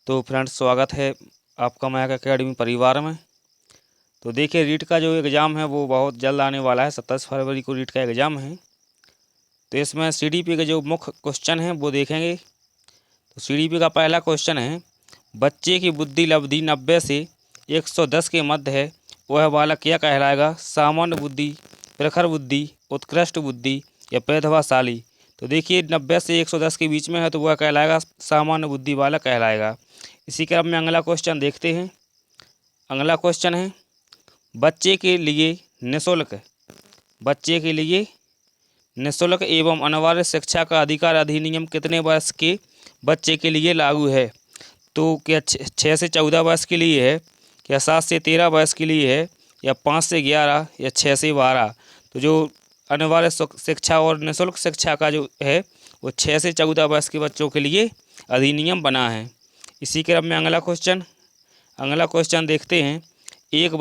तो फ्रेंड्स, स्वागत है आपका महक एकेडमी परिवार में। तो देखिए, रीट का जो एग्ज़ाम है वो बहुत जल्द आने वाला है। 27 फरवरी को रीट का एग्ज़ाम है। तो इसमें सीडीपी के जो मुख्य क्वेश्चन हैं वो देखेंगे। तो सीडीपी का पहला क्वेश्चन है, बच्चे की बुद्धि लब्धि 90 से 110 के मध्य है, वह बालक क्या कहलाएगा? सामान्य बुद्धि, प्रखर बुद्धि, उत्कृष्ट बुद्धि या प्रतिभाशाली? तो देखिए, 90 से 110 के बीच में है तो वह कहलाएगा सामान्य बुद्धि बालक कहलाएगा। इसी क्रम में अगला क्वेश्चन देखते हैं। अगला क्वेश्चन है, बच्चे के लिए निःशुल्क एवं अनिवार्य शिक्षा का अधिकार अधिनियम कितने वर्ष के बच्चे के लिए लागू है? तो क्या 6 से 14 वर्ष के लिए है, क्या 7 से 13 वर्ष के लिए है, या 5 से 11 या 6 से 12? तो जो अनिवार्य शिक्षा और निःशुल्क शिक्षा का जो है वो 6 से 14 वर्ष के बच्चों के लिए अधिनियम बना है। इसी क्रम में अगला क्वेश्चन देखते हैं। एक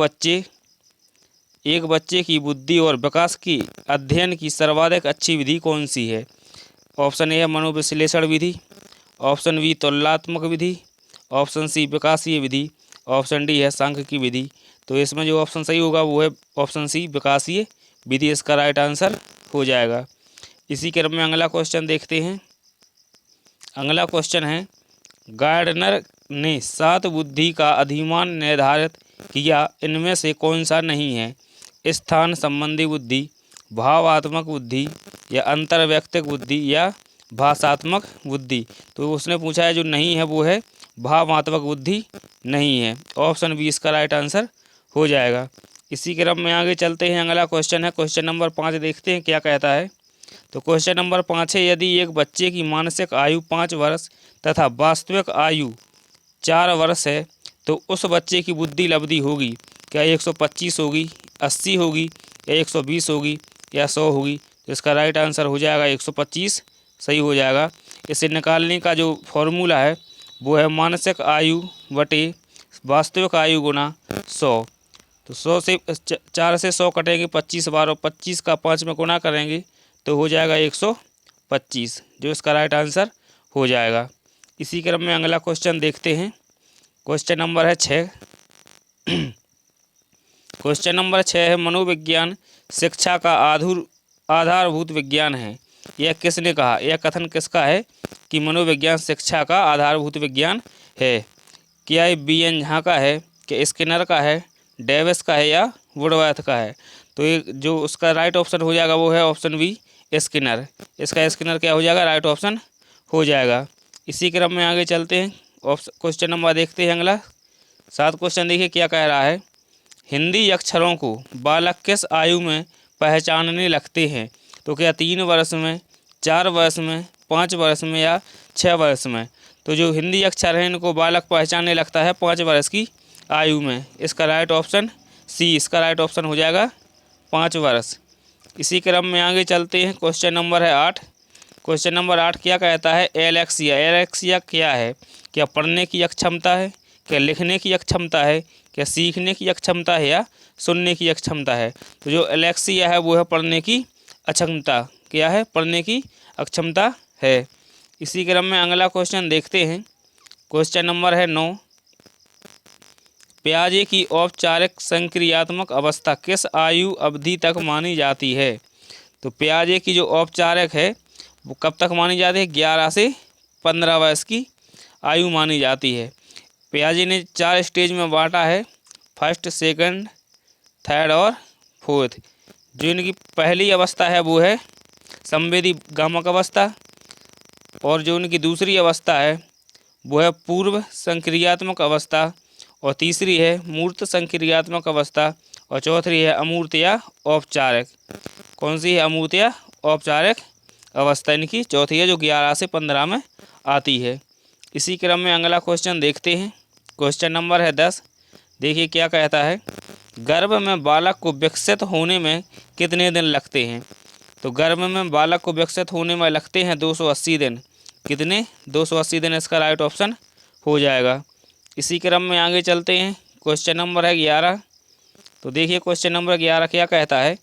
बच्चे की बुद्धि और विकास की अध्ययन की सर्वाधिक अच्छी विधि कौन सी है? ऑप्शन ए है मनोविश्लेषण विधि, ऑप्शन बी तुलनात्मक विधि, ऑप्शन सी विकासीय विधि, ऑप्शन डी है सांख्यिकी विधि। तो इसमें जो ऑप्शन सही होगा वो है ऑप्शन सी विकासीय विधि, इसका राइट आंसर हो जाएगा। इसी क्रम में अगला क्वेश्चन देखते हैं। अगला क्वेश्चन है, गार्डनर ने 7 बुद्धि का अधिमान निर्धारित किया, इनमें से कौन सा नहीं है? स्थान संबंधी बुद्धि, भावात्मक बुद्धि या अंतर्वैयक्तिक बुद्धि या भाषात्मक बुद्धि? तो उसने पूछा है जो नहीं है वो है भावात्मक बुद्धि नहीं है। ऑप्शन बी इसका राइट आंसर हो जाएगा। इसी क्रम में आगे चलते हैं। अगला क्वेश्चन है क्वेश्चन नंबर 5, देखते हैं क्या कहता है। तो क्वेश्चन नंबर 5 है, यदि एक बच्चे की मानसिक आयु 5 वर्ष तथा वास्तविक आयु 4 वर्ष है तो उस बच्चे की बुद्धि लब्धि होगी क्या? 125 होगी, 80 होगी या 120 होगी या 100 होगी? तो इसका राइट आंसर हो जाएगा 125 सही हो जाएगा। इसे निकालने का जो फॉर्मूला है वो है मानसिक आयु बटे वास्तविक आयु गुना 100। तो 100 से 4 से 100 कटेंगे 25 बार, और 25 का 5 में गुना करेंगे तो हो जाएगा 125, जो इसका राइट आंसर हो जाएगा। इसी क्रम में अगला क्वेश्चन देखते हैं। क्वेश्चन नंबर है 6। क्वेश्चन नंबर 6 है, मनोविज्ञान शिक्षा का आधारभूत विज्ञान है। यह किसने कहा? यह कथन किसका है कि मनोविज्ञान शिक्षा का आधारभूत विज्ञान है? क्या ये बी.एन. झा का है, क्या स्किनर का है, डेविस का है या वुडवर्थ का है? तो ये जो उसका राइट ऑप्शन हो जाएगा वो है ऑप्शन बी स्किनर। इसका स्किनर क्या हो जाएगा? राइट ऑप्शन हो जाएगा। इसी क्रम में आगे चलते हैं। क्वेश्चन नंबर देखते हैं अगला 7 क्वेश्चन। देखिए क्या कह रहा है, हिंदी अक्षरों को बालक किस आयु में पहचानने लगते हैं? तो क्या 3 वर्ष में, 4 वर्ष में, 5 वर्ष में या 6 वर्ष में? तो जो हिंदी अक्षर हैं इनको बालक पहचानने लगता है 5 वर्ष की आयु में। इसका राइट ऑप्शन सी, इसका राइट ऑप्शन हो जाएगा 5 वर्ष। इसी क्रम में आगे चलते हैं। क्वेश्चन नंबर है 8। क्वेश्चन नंबर 8 क्या कहता है, एलेक्सिया क्या है? क्या पढ़ने की अक्षमता है, क्या लिखने की अक्षमता है, क्या सीखने की अक्षमता है या सुनने की अक्षमता है? तो जो एलेक्सिया है वो है पढ़ने की अक्षमता। क्या है? पढ़ने की अक्षमता है। इसी क्रम में अगला क्वेश्चन देखते हैं। क्वेश्चन नंबर है 9। प्याजे की औपचारिक संक्रियात्मक अवस्था किस आयु अवधि तक मानी जाती है? तो प्याजे की जो औपचारिक है वो कब तक मानी जाती है? 11 से 15 वर्ष की आयु मानी जाती है। प्याजे ने 4 स्टेज में बांटा है, फर्स्ट, सेकंड, थर्ड और फोर्थ। जो इनकी पहली अवस्था है वो है संवेदी गामक अवस्था, और जो उनकी दूसरी अवस्था है वो है पूर्व संक्रियात्मक अवस्था, और तीसरी है मूर्त संक्रियात्मक अवस्था, और चौथी है अमूर्त या औपचारिक। कौन सी है? अमूर्त या औपचारिक अवस्था इनकी चौथी है, जो 11 से 15 में आती है। इसी क्रम में अगला क्वेश्चन देखते हैं। क्वेश्चन नंबर है 10। देखिए क्या कहता है, गर्भ में बालक को विकसित होने में कितने दिन लगते हैं? तो गर्भ में बालक को विकसित होने में लगते हैं 280 दिन। कितने? 280 दिन, इसका राइट ऑप्शन हो जाएगा। इसी क्रम में आगे चलते हैं। क्वेश्चन नंबर है 11। तो देखिए क्वेश्चन नंबर 11 क्या कहता है,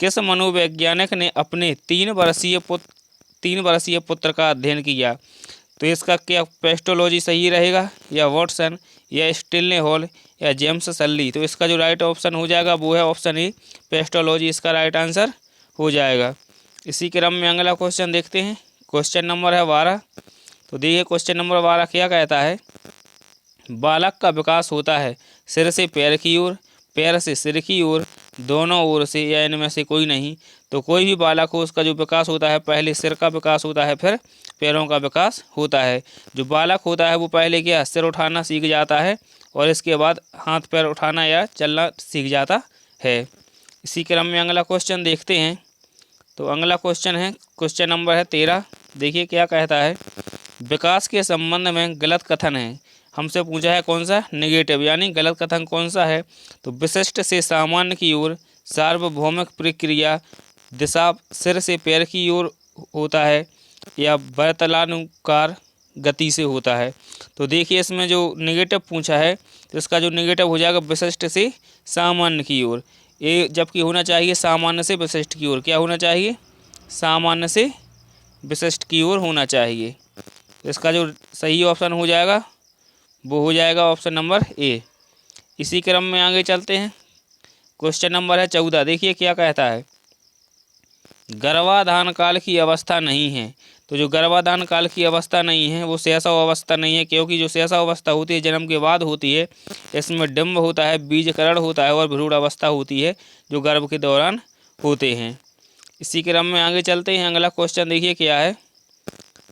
किस मनोवैज्ञानिक ने अपने 3 वर्षीय पुत्र का अध्ययन किया? तो इसका क्या पेस्टोलॉजी सही रहेगा, या वॉटसन, या स्टिल्ने हॉल, या जेम्स सल्ली। तो इसका जो राइट ऑप्शन हो जाएगा वो है ऑप्शन ए, पेस्टोलॉजी इसका राइट आंसर हो जाएगा। इसी क्रम में अगला क्वेश्चन देखते हैं। क्वेश्चन नंबर है 12। तो देखिए क्वेश्चन नंबर 12 क्या कहता है, बालक का विकास होता है सिर से पैर की ओर, पैर से सिर की ओर, दोनों ओर से, या इनमें से कोई नहीं। तो कोई भी बालक हो उसका जो विकास होता है पहले सिर का विकास होता है, फिर पैरों का विकास होता है। जो बालक होता है वो पहले क्या सिर उठाना सीख जाता है और इसके बाद हाथ पैर उठाना या चलना सीख जाता है। इसी क्रम में अगला क्वेश्चन देखते हैं। तो अगला क्वेश्चन है क्वेश्चन नंबर है 13। देखिए क्या कहता है, विकास के संबंध में गलत कथन है। हमसे पूछा है कौन सा, नेगेटिव, यानी गलत कथन कौन सा है। तो विशिष्ट से सामान्य की ओर, सार्वभौमिक प्रक्रिया, दिशा सिर से पैर की ओर होता है, या वर्तलानुकार गति से होता है। तो देखिए इसमें जो नेगेटिव पूछा है तो इसका जो नेगेटिव हो जाएगा विशिष्ट से सामान्य की ओर, ये जबकि होना चाहिए सामान्य से विशिष्ट की ओर। क्या होना चाहिए, सामान्य से विशिष्ट की ओर होना चाहिए। इसका जो सही ऑप्शन हो जाएगा वो हो जाएगा ऑप्शन नंबर ए। इसी क्रम में आगे चलते हैं। क्वेश्चन नंबर है 14। देखिए क्या कहता है, गर्भाधान काल की अवस्था नहीं है। तो जो गर्भाधान काल की अवस्था नहीं है वो शैशव अवस्था नहीं है, क्योंकि जो शैशव अवस्था होती है जन्म के बाद होती है। इसमें डिम्ब होता है, बीजकरण होता है और भ्रूण अवस्था होती है जो गर्भ के दौरान होते हैं। इसी क्रम में आगे चलते हैं। अगला क्वेश्चन देखिए क्या है।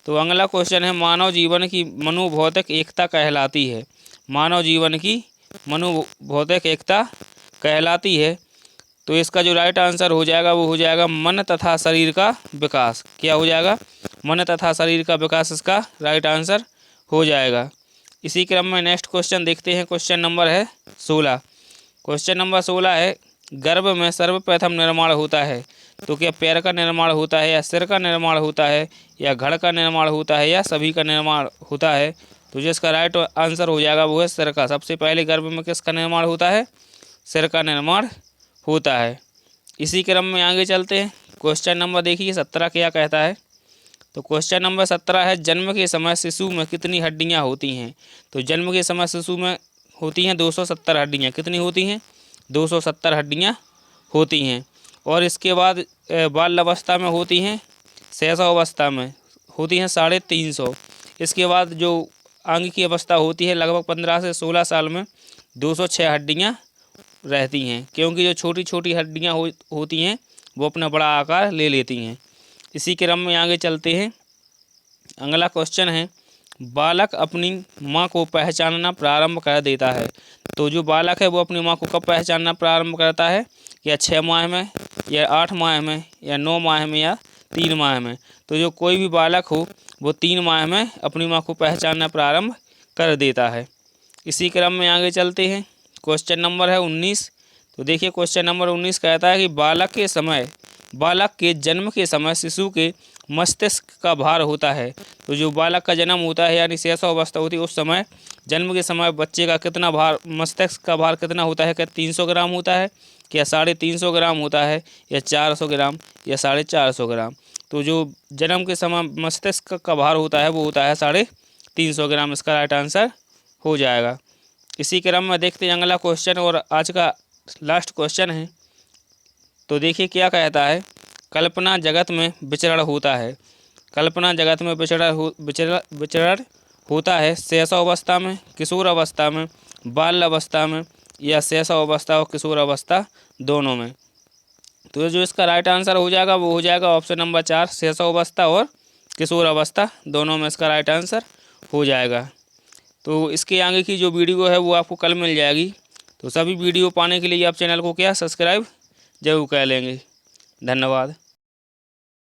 तो अगला क्वेश्चन है, मानव जीवन की मनोभौतिक एकता कहलाती है। मानव जीवन की मनोभौतिक एकता कहलाती है। तो इसका जो राइट आंसर हो जाएगा वो हो जाएगा मन तथा शरीर का विकास। क्या हो जाएगा, मन तथा शरीर का विकास इसका राइट आंसर हो जाएगा। इसी क्रम में नेक्स्ट क्वेश्चन देखते हैं। क्वेश्चन नंबर है 16। क्वेश्चन नंबर 16 है, गर्भ में सर्वप्रथम निर्माण होता है। तो क्या पैर का निर्माण होता है, या सिर का निर्माण होता है, या घड़ का निर्माण होता है, या सभी का निर्माण होता है। तो जिसका राइट आंसर हो जाएगा वो है सिर का। सबसे पहले गर्भ में किसका निर्माण होता है, सिर का निर्माण होता है। इसी क्रम में आगे चलते हैं। क्वेश्चन नंबर देखिए 17 क्या कहता है। तो क्वेश्चन नंबर 17 है, जन्म के समय शिशु में कितनी हड्डियां होती हैं। तो जन्म के समय शिशु में होती हैं 270 हड्डियां। कितनी होती हैं, 270 हड्डियां होती हैं। और इसके बाद बाल अवस्था में होती हैं, शैशव अवस्था में होती हैं 350। इसके बाद जो अंग की अवस्था होती है लगभग 15 से 16 साल में 206 हड्डियां रहती हैं, क्योंकि जो छोटी छोटी हड्डियां होती हैं वो अपना बड़ा आकार ले लेती हैं। इसी क्रम में आगे चलते हैं। अगला क्वेश्चन है, बालक अपनी माँ को पहचानना प्रारंभ कर देता है। तो जो बालक है वो अपनी माँ को कब पहचानना प्रारंभ करता है, या 6 माह में, या 8 माह में, या 9 माह में, या 3 माह में। तो जो कोई भी बालक हो वो 3 माह में अपनी माँ को पहचानना प्रारंभ कर देता है। इसी क्रम में आगे चलते हैं। क्वेश्चन नंबर है 19। तो देखिए क्वेश्चन नंबर 19 कहता है कि बालक के जन्म के समय शिशु के मस्तिष्क का भार होता है। तो जो बालक का जन्म होता है यानी शैशव अवस्था होती है उस समय, जन्म के समय बच्चे का कितना भार, मस्तिष्क का भार कितना होता है, क्या 300 ग्राम होता है, क्या 350 ग्राम होता है, या 400 ग्राम, या 450 ग्राम। तो जो जन्म के समय मस्तिष्क का भार होता है वो होता है 350 ग्राम। इसका राइट आंसर हो जाएगा। इसी क्रम में देखते हैं अगला क्वेश्चन और आज का लास्ट क्वेश्चन है। तो देखिए क्या कहता है, कल्पना जगत में विचरण होता है। कल्पना जगत में विचरण होता है शैशव अवस्था में, किशोर अवस्था में, बाल अवस्था में, या शैशव अवस्था और किशोर अवस्था दोनों में। तो जो इसका राइट आंसर हो जाएगा वो हो जाएगा ऑप्शन नंबर 4, शैशव अवस्था और किशोर अवस्था दोनों में इसका राइट आंसर हो जाएगा। तो इसके आगे की जो वीडियो है वो आपको कल मिल जाएगी। तो सभी वीडियो पाने के लिए आप चैनल को क्या सब्सक्राइब जरूर कर लेंगे। धन्यवाद।